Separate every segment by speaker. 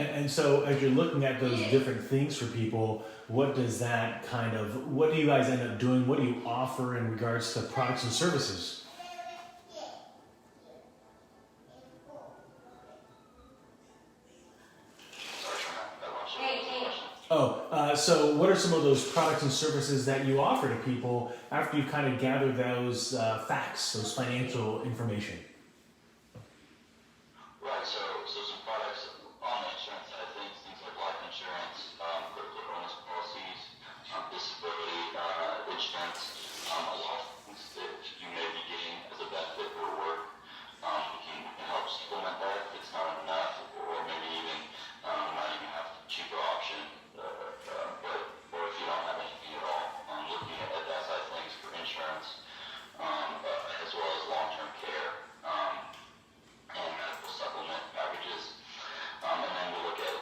Speaker 1: And so as you're looking at those different things for people, what do you guys end up doing? What do you offer in regards to products and services? So what are some of those products and services that you offer to people after you kind of gather those facts, those financial information?
Speaker 2: Right, so some products on the insurance side of things like life insurance, critical illness policies, disability insurance, a lot of things that you may be getting as a benefit for work. We can help supplement that if it's not enough, or maybe even might even have a cheaper option. Or if you don't have anything at all, looking at that side of things for insurance, as well as long-term care. And medical supplement packages. And then we look at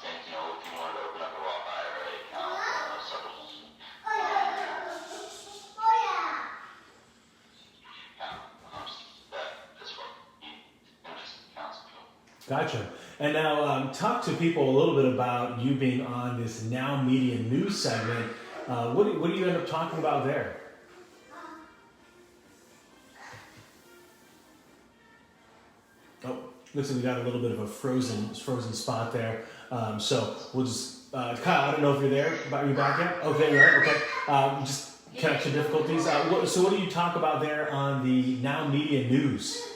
Speaker 2: things, if you wanted to open up a Roth IRA account, supplement that's what interest accounts.
Speaker 1: Gotcha. And now talk to people a little bit about you being on this Now Media News segment. What do you end up talking about there? Oh, looks like we got a little bit of a frozen spot there. So we'll just, Kyle, I don't know if you're there. Are you back yet? Okay, you're right. Okay. Just connection difficulties. So what do you talk about there on the Now Media News?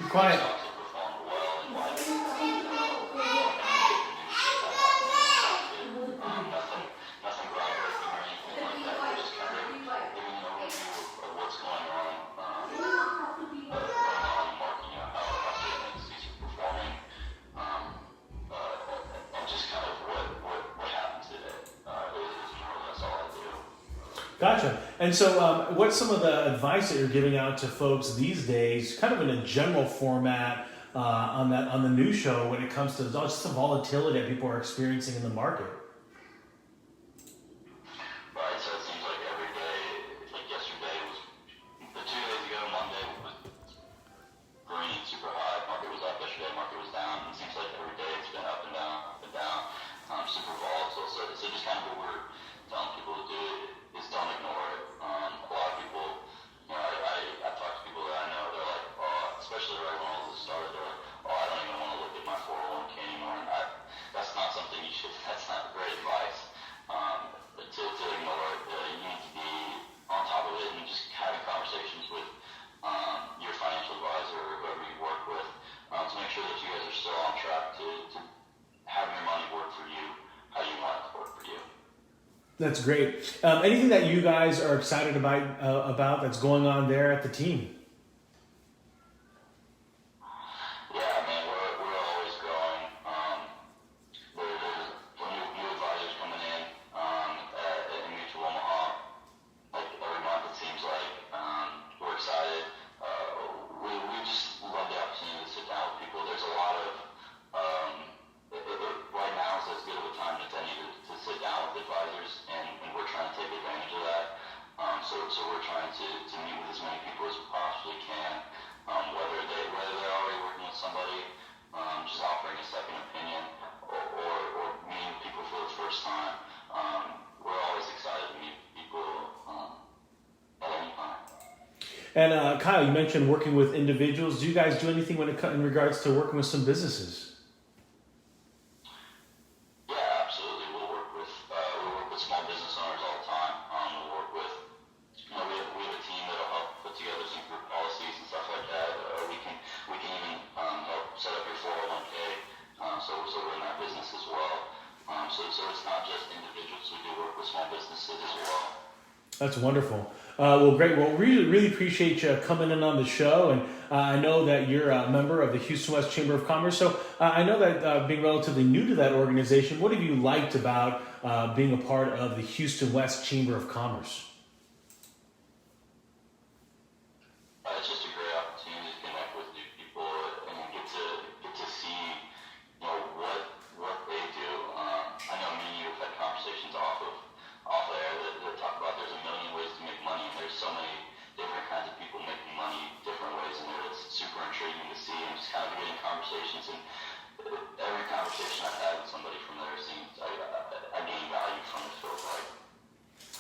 Speaker 1: Quiet. Gotcha. And so what's some of the advice that you're giving out to folks these days, kind of in a general format on the news show when it comes to just the volatility that people are experiencing in the market?
Speaker 2: Right, so it seems like every day, like yesterday was, 2 days ago, Monday was green, super high, market was up yesterday, market was down. It seems like every day it's been up and down, super volatile. So just kind of what we're telling people to do is don't ignore it. A lot of people, I talk to people that I know, they're like, especially right when all this started, they're like, I don't even want to look at my 401k anymore. And that's not something that's not great advice to ignore it. You need to be on top of it and just having conversations with your financial advisor or whoever you work with to make sure that you guys are still on track to have your money work for you how you want it to work for you.
Speaker 1: That's great. Anything that you guys are excited about that's going on there at the team?
Speaker 2: Yeah, man, we're always growing. There's new advisors coming in at Mutual Omaha. Like every month, it seems like we're excited. We just love the opportunity to sit down with people. There's a lot of right now is as good of a time as any to sit down with advisors, and we're trying to take advantage of that. So we're trying to meet with as many people as we possibly can, whether they're already working with somebody, just offering a second opinion, or meeting with people for the first time. We're always excited to meet people at any time.
Speaker 1: And Kyle, you mentioned working with individuals. Do you guys do anything in regards to working with some businesses?
Speaker 2: Small business owners all the time. We'll work with, we have a team that'll help put together some group policies and stuff like that. We can even help set up your 401k. So we're in that business as well. So it's not just individuals. We do work with small businesses as well.
Speaker 1: That's wonderful. Well, great. Well, really appreciate you coming in on the show. And I know that you're a member of the Houston West Chamber of Commerce. So I know that being relatively new to that organization, what have you liked about being a part of the Houston West Chamber of Commerce?
Speaker 2: It's just a great opportunity to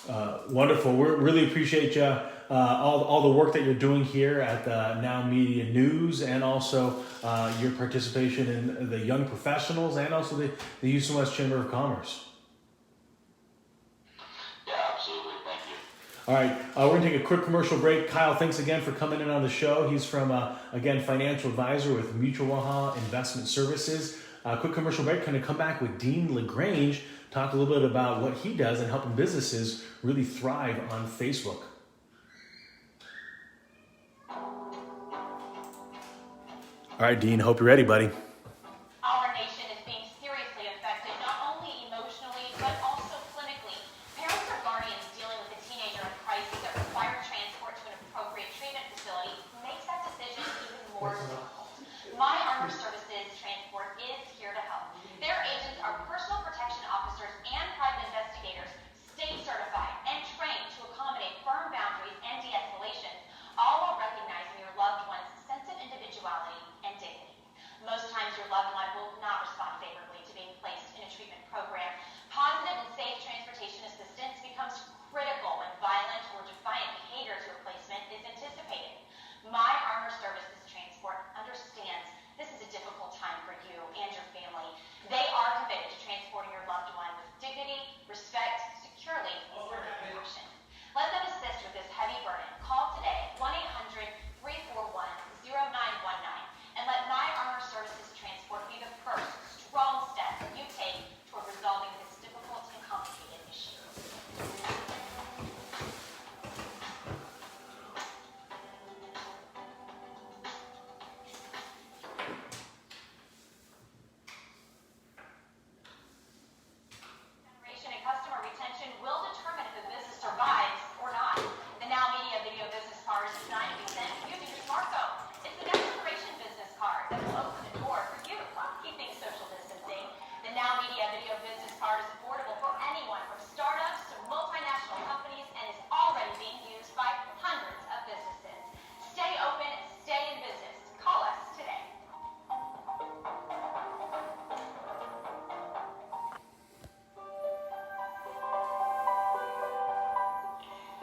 Speaker 1: Wonderful. We really appreciate you, all the work that you're doing here at the Now Media News, and also your participation in the young professionals, and also the Houston West Chamber of Commerce.
Speaker 2: Yeah, absolutely. Thank you.
Speaker 1: All right, we're going to take a quick commercial break. Kyle, thanks again for coming in on the show. He's from, again, financial advisor with Mutual Omaha Investment Services. Quick commercial break. Going to come back with Dean LaGrange, talk a little bit about what he does in helping businesses really thrive on Facebook. All right, Dean, hope you're ready, buddy.
Speaker 3: Our nation is being seriously affected, not only emotionally, but also clinically. Parents or guardians dealing with a teenager in crisis that require transport to an appropriate treatment facility makes that decision even more difficult. My Armor Services Transport is here to help. Their agents are personal protection officers and private investigators, state certified and trained to accommodate firm boundaries and de-escalation, all while recognizing your loved one's sense of individuality and dignity. Most times your loved one will not respond favorably to being placed in a treatment program. Positive and safe transportation assistance becomes critical when violent or defiant behavior to a placement is anticipated. My Armor Services Transport understands this is a difficult time for you and your family. They are committed to transporting your loved one with dignity, respect, securely, and compassion. Let them assist with this heavy burden. Call today, 1-800-341-0919, and let My Armor Services Transport be the first strong step that you take toward resolving this difficult and complicated issue. Generation and customer retention will determine if a business survives or not. The Now Media Video Business Card is designed to be sent using your smartphone. It's the next generation business card that will open the door for you while keeping social distancing. The Now Media Video Business Card is affordable for anyone from startups to multinational companies and is already being used by hundreds of businesses. Stay open, stay in business. Call us today.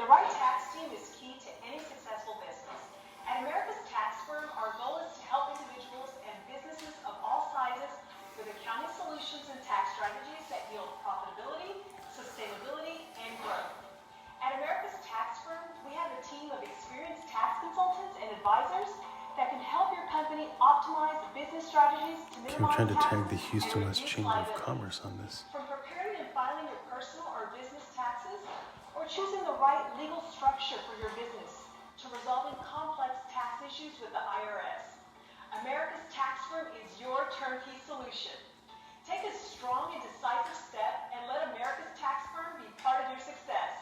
Speaker 3: The right tax team is key to any successful business. At America's Tax Firm, our goal is to help individuals and businesses of all sizes with accounting solutions and tax strategies that yield profitability, sustainability, and growth. At America's Tax Firm, we have a team of experienced tax consultants and advisors that can help your company optimize business strategies to minimize
Speaker 1: I'm trying to tag
Speaker 3: taxes
Speaker 1: the Houston
Speaker 3: and
Speaker 1: West
Speaker 3: reduce
Speaker 1: Chamber of
Speaker 3: liability.
Speaker 1: Commerce on this.
Speaker 3: From preparing and filing your personal or business taxes, or choosing the right legal structure for your business, to resolving complex tax issues with the IRS, America's Tax Firm is your turnkey solution. Take a strong and decisive step and let America's Tax Firm be part of your success.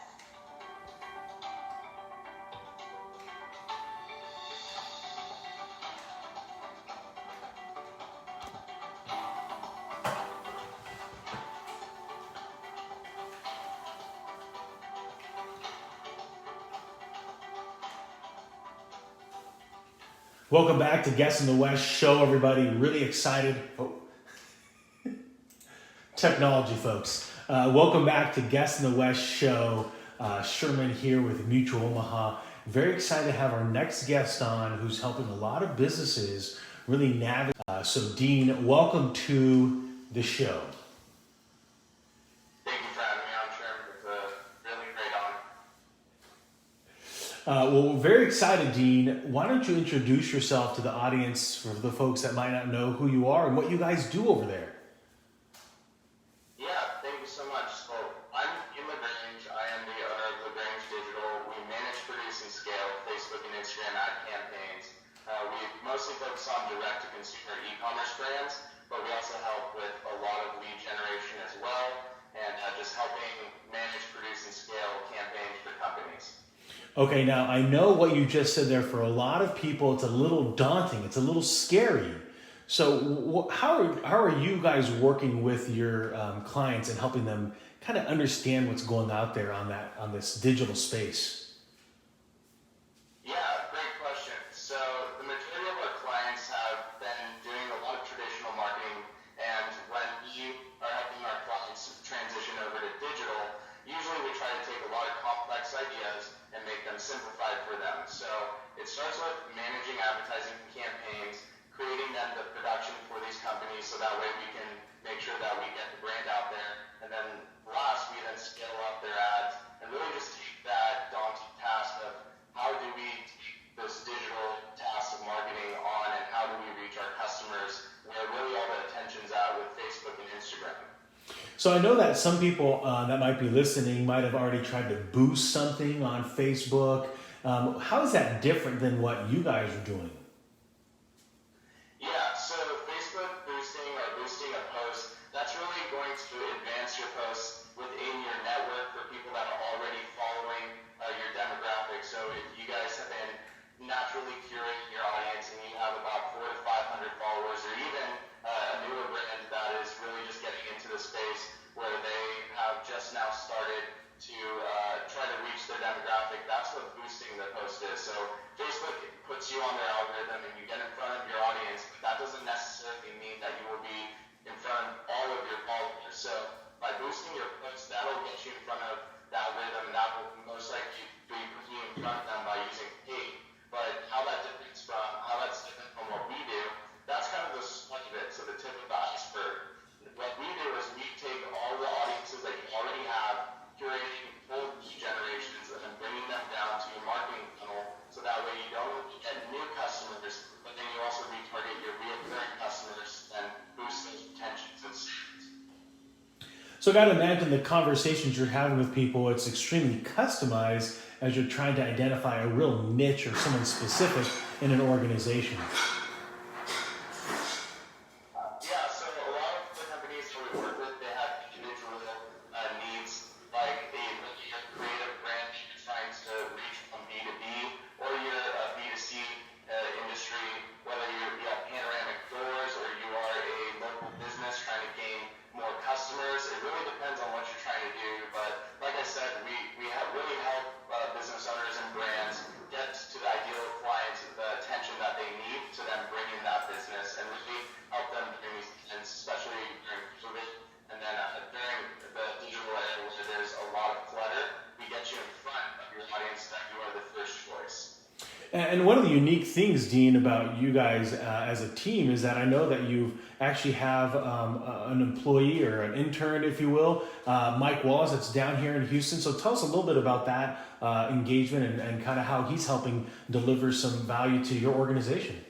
Speaker 1: Welcome back to Guest in the West show, everybody. Really excited. Oh. Technology, folks. Welcome back to Guest in the West show. Sherman here with Mutual Omaha. Very excited to have our next guest on, who's helping a lot of businesses really navigate. So, Dean, welcome to the show.
Speaker 2: Thank you for having me on, Sherman. It's a really great honor.
Speaker 1: Well, we're very excited, Dean. Why don't you introduce yourself to the audience for the folks that might not know who you are and what you guys do over there?
Speaker 2: Yeah, thank you so much. So I'm in LaGrange. I am the owner of LaGrange Digital. We manage, produce, and scale Facebook and Instagram ad campaigns. We mostly focus on direct-to-consumer e-commerce brands, but we also help with a lot of lead generation as well, and just helping manage, produce, and scale campaigns for companies.
Speaker 1: Okay, now I know what you just said there. For a lot of people, it's a little daunting. It's a little scary. So how are you guys working with your clients and helping them kind of understand what's going out there on this digital space?
Speaker 2: Yeah, great question. So the majority of our clients have been doing a lot of traditional marketing, and when we are helping our clients transition over to digital, usually we try to take a lot of
Speaker 1: So I know that some people that might be listening might have already tried to boost something on Facebook. How is that different than what you guys are doing?
Speaker 4: Yeah, so Facebook boosting or boosting a post, that's really going to advance your posts within your network for people that are already following your demographic. So if you guys have been naturally curating your audience and you have about 400 to 500 followers, or even a newer brand that is really just getting into the space where they have just now started to try to reach their demographic, that's what boosting the post is. So Facebook puts you on their algorithm and you get in front of your audience, but that doesn't necessarily mean that you will be in front of all of your followers. So by boosting your post, that'll get you in front of the algorithm, and that will most likely be putting you in front of them by using paid. But how that's different from what we do, that's kind of the sponge of it, so the tip of the iceberg. What we do is we take all the audiences that you already have, curating full lead generations, and then bringing them down to your marketing funnel, so that way you don't only get new customers, but then you also retarget your recurring customers and boost those retentions and sales.
Speaker 1: So I got to imagine the conversations you're having with people, it's extremely customized as you're trying to identify a real niche or someone specific in an organization.
Speaker 4: Yeah, so a lot of the companies that we work with, they have individual needs, like a really creative brand you're trying to reach from B2B, or you're a B2C industry, whether you have panoramic doors or you are a local business trying to gain more customers. It really depends on what you're trying to do, but like I said, we really help business owners and brands get to the ideal client, the attention that they need to then bring in that business and really help them during these, and especially during COVID, and then during the digital era where there's a lot of clutter, we get you in front of your audience that you are the first choice.
Speaker 1: And one of the unique things, Dean, about you guys as a team is that I know that you actually have an employee or an intern, if you will, Mike Wallace, that's down here in Houston. So tell us a little bit about that engagement and kind of how he's helping deliver some value to your organization.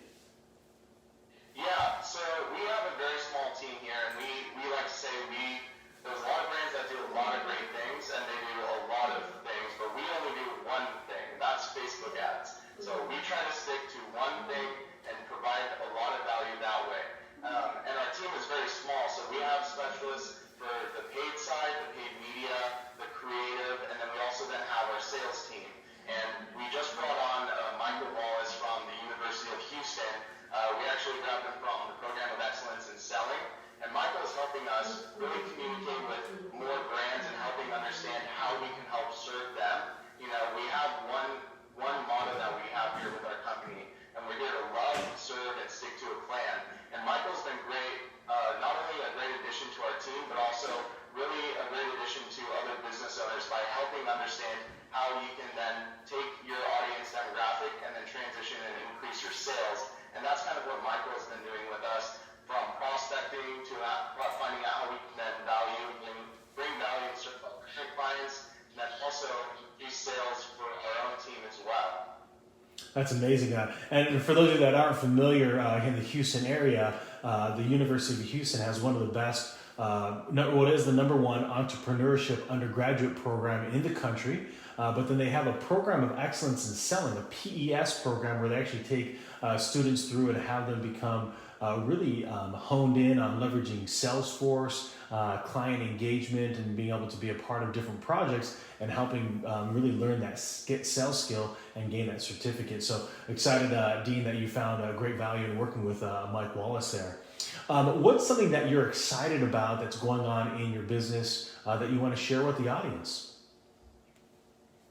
Speaker 4: Yeah, so we have a very small team here, and we like to say there's a lot of brands that do a lot of great things, and they do a lot of things, but we only do one thing, and that's Facebook ads. So we try to stick to one thing and provide a lot of value that way. And our team is very small, so we have specialists for the paid side, the paid media, the creative, and then we also then have our sales team. And we just brought on Michael Wallace from the University of Houston. We actually grabbed him from the Program of Excellence in Selling. And Michael is helping us really communicate with more brands and helping understand how we can help serve them. You know, we have one motto that we have here with our company, and we're here to love, serve, and stick to a plan. And Michael's been great, not only a great addition to our team, but also really a great addition to other business owners by helping understand how you can then take your audience demographic and then transition and increase your sales. And that's kind of what Michael has been doing with us, from prospecting to finding out how we can then bring value to certain clients, and then also increase sales for our own team as well.
Speaker 1: That's amazing. And for those of you that aren't familiar in the Houston area, the University of Houston has one of the best, what is the number one entrepreneurship undergraduate program in the country. But then they have a program of excellence in selling, a PES program, where they actually take students through and have them become really honed in on leveraging Salesforce, client engagement, and being able to be a part of different projects and helping really learn that sales skill and gain that certificate. So excited, Dean, that you found great value in working with Mike Wallace there. What's something that you're excited about that's going on in your business that you want to share with the audience?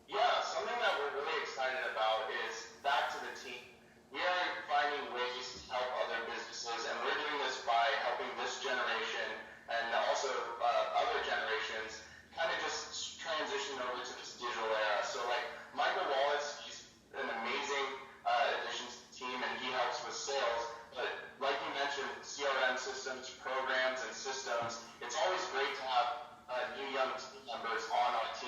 Speaker 4: Yeah, something that we're really excited about is back to the team. We are finding ways to help other businesses, and we're doing this by helping this generation and also other generations kind of just transition over to this digital era. So like Michael Wallace, he's an amazing addition to the team, and he helps with sales. But like you mentioned, CRM systems, programs, and systems, it's always great to have new young team members on our team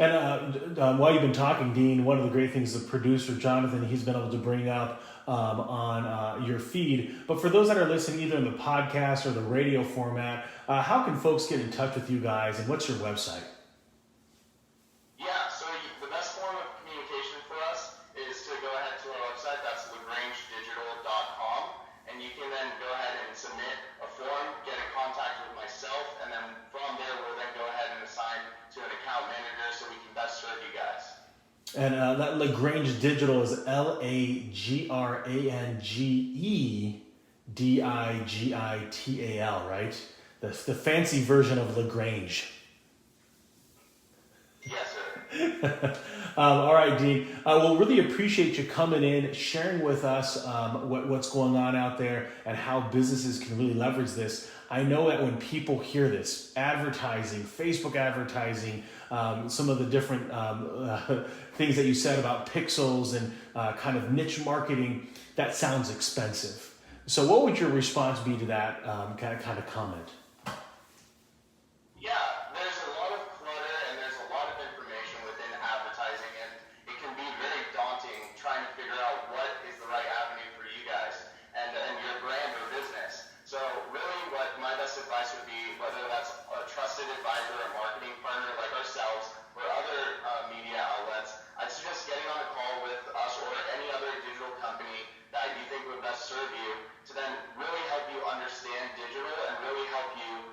Speaker 1: And while you've been talking, Dean, one of the great things the producer, Jonathan, he's been able to bring up on your feed. But for those that are listening either in the podcast or the radio format, how can folks get in touch with you guys, and what's your website?
Speaker 4: Yeah, so the best form of communication for us is to go ahead to our website. That's lagrangedigital.com, and you can then go ahead and submit a form, get in contact with myself, and then from there we'll then go ahead and assign to an account manager so we can best serve you guys.
Speaker 1: And that Lagrange Digital is LAGRANGEDIGITAL, right? The fancy version of Lagrange.
Speaker 4: Yes, sir.
Speaker 1: All right, Dean. We'll really appreciate you coming in, sharing with us what's going on out there and how businesses can really leverage this. I know that when people hear this, advertising, Facebook advertising, some of the different things that you said about pixels and kind of niche marketing, that sounds expensive. So what would your response be to that kind of comment?
Speaker 4: Yeah, there's a lot of clutter and there's a lot of information within advertising, and it can be very daunting trying to figure out what is the right avenue for you guys and your brand or business. So really what my best advice would be, whether that's a trusted advisor or marketing partner like ourselves or other media outlets, I'd suggest getting on a call with us or any other digital company that you think would best serve you to then really help you understand digital and really help you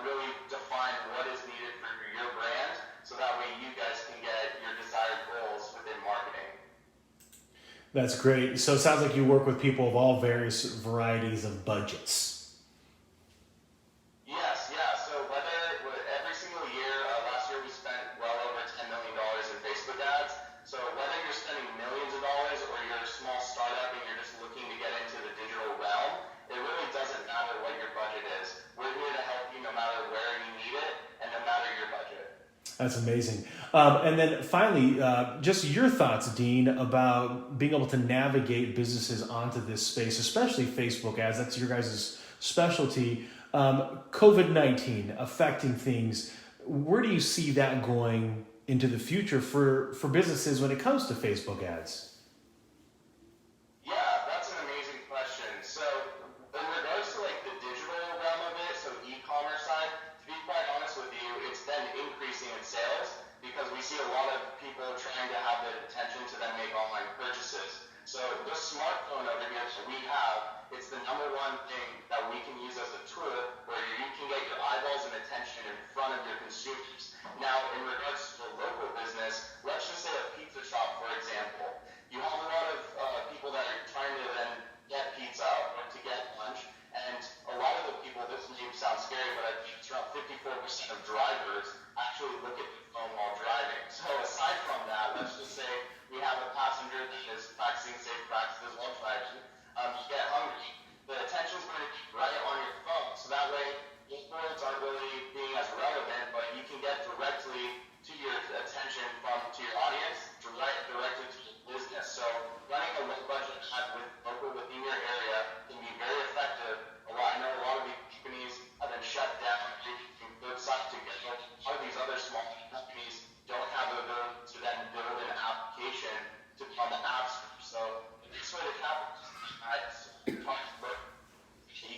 Speaker 4: really define what is needed for your brand, so that way you guys can get your desired goals within marketing.
Speaker 1: That's great. So it sounds like you work with people of all various varieties of budgets.
Speaker 4: Yes, yeah. So every single year, last year we spent well over $10 million in Facebook ads. So whether you're spending millions of dollars or you're a small startup and you're just looking to get into the digital realm, it really doesn't matter what your budget is. We're here to help you no matter where you need it and no matter your budget.
Speaker 1: That's amazing. And then finally, just your thoughts, Dean, about being able to navigate businesses onto this space, especially Facebook ads. That's your guys' specialty. COVID-19 affecting things. Where do you see that going into the future for businesses when it comes to Facebook ads?
Speaker 4: Yeah, that's an amazing question. So in regards to like the digital realm of it, so e-commerce side, to be quite honest with you, it's been increasing in sales because we see a lot of people trying to have the attention to then make online purchases. So the smartphone over here that we have, it's the number one thing that we can use as a tool where you can get your eyeballs and attention in front of your consumers. Now, in regards to the local business, let's just say a pizza shop, for example. You have a lot of people that are trying to then get pizza or to get lunch, and a lot of the people, this may sound scary, but I think it's around 54% of drivers actually look at their phone while driving. So aside from that, let's just say we have a passenger that is practicing safe practices while driving. You get hungry, the attention's going to be right on your phone, so that way words aren't really being as relevant, but you can get directly to your attention to your audience, directly to your business. So running a low budget ad within your area can be very effective. I know a lot of these companies have been shut down from good side to get. A lot of these other small companies don't have the ability to then build an application to on the app store. So the best way to capitalize you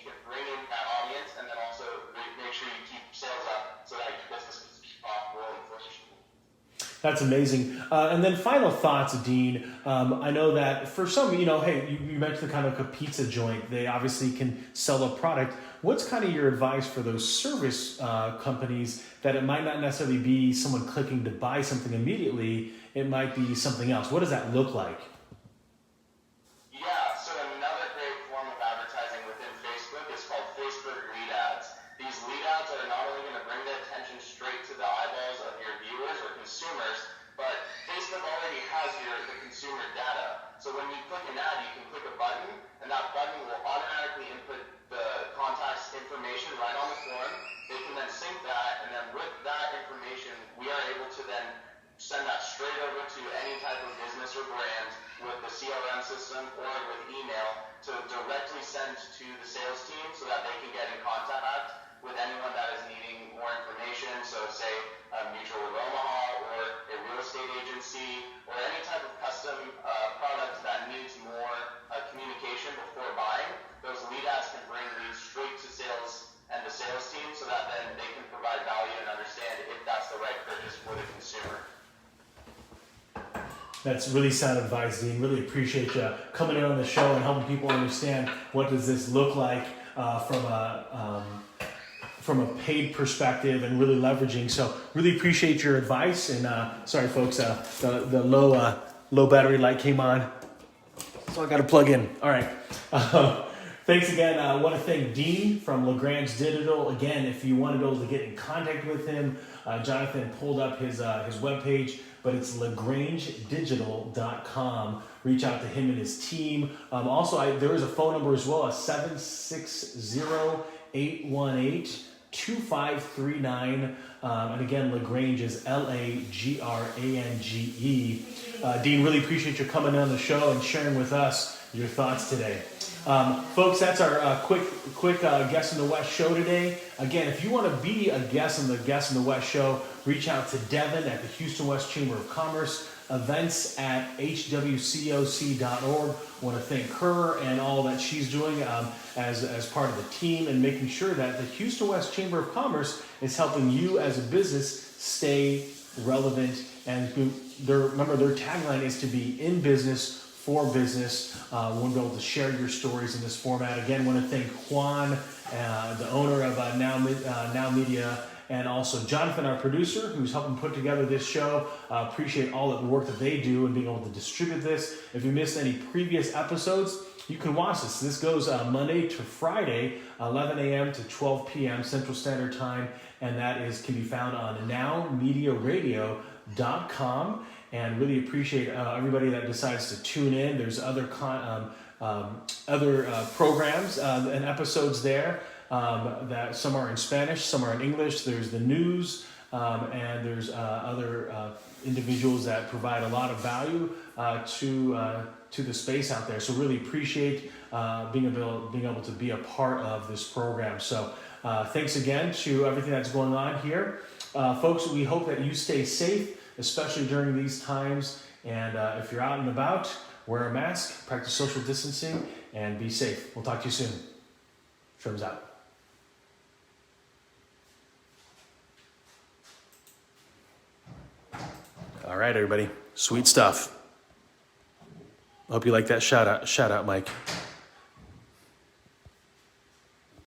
Speaker 4: can bring in that audience and then also make sure you keep sales up so that your business is profitable and flourishing.
Speaker 1: That's amazing. And then final thoughts, Dean. I know that for some, hey, you mentioned kind of a pizza joint. They obviously can sell a product. What's kind of your advice for those service companies that it might not necessarily be someone clicking to buy something immediately? It might be something else. What does that look like?
Speaker 4: Yeah, so another great form of advertising within Facebook is called Facebook lead ads. These lead ads are not only going to bring the attention straight to the eyeballs of your viewers or consumers, but Facebook already has the consumer data. So when you click an ad, you can click a button, and that button will automatically input the contact's information right on the form. They can then sync that, and then with that information, we are able to then send that straight over to any type of business or brand with the CRM system or with email to directly send to the sales team so that they can get in contact with anyone that is needing more information. So say Mutual of Omaha, or if for the consumer.
Speaker 1: That's really sound advice, Dean. Really appreciate you coming in on the show and helping people understand what does this look like from a paid perspective and really leveraging. So really appreciate your advice. And sorry, folks, the low battery light came on, so I got to plug in. All right. Thanks again. I want to thank Dean from Lagrange Digital. Again, if you want to be able to get in contact with him, Jonathan pulled up his webpage, but it's lagrangedigital.com. Reach out to him and his team. Also, there is a phone number as well, 760-818-2539. And again, Lagrange is Lagrange. Dean, really appreciate you coming on the show and sharing with us your thoughts today. Folks, that's our quick Guest in the West show today. Again, if you want to be a guest in the West show, reach out to Devin at the Houston West Chamber of Commerce, events at hwcoc.org. I want to thank her and all that she's doing as part of the team and making sure that the Houston West Chamber of Commerce is helping you as a business stay relevant. And remember, their tagline is to be in business for business. We'll be able to share your stories in this format. Again, I want to thank Juan, the owner of Now Media, and also Jonathan, our producer, who's helping put together this show. Appreciate all of the work that they do and being able to distribute this. If you missed any previous episodes, you can watch this. This goes Monday to Friday, 11 a.m. to 12 p.m. Central Standard Time, and that can be found on nowmediaradio.com. And really appreciate everybody that decides to tune in. There's other programs and episodes there that some are in Spanish, some are in English. There's the news, and there's other individuals that provide a lot of value to the space out there. So really appreciate being able to be a part of this program. So thanks again to everything that's going on here. Folks, we hope that you stay safe, especially during these times. And if you're out and about, wear a mask, practice social distancing, and be safe. We'll talk to you soon. Sherman's out. All right, everybody. Sweet stuff. Hope you like that shout out, Mike.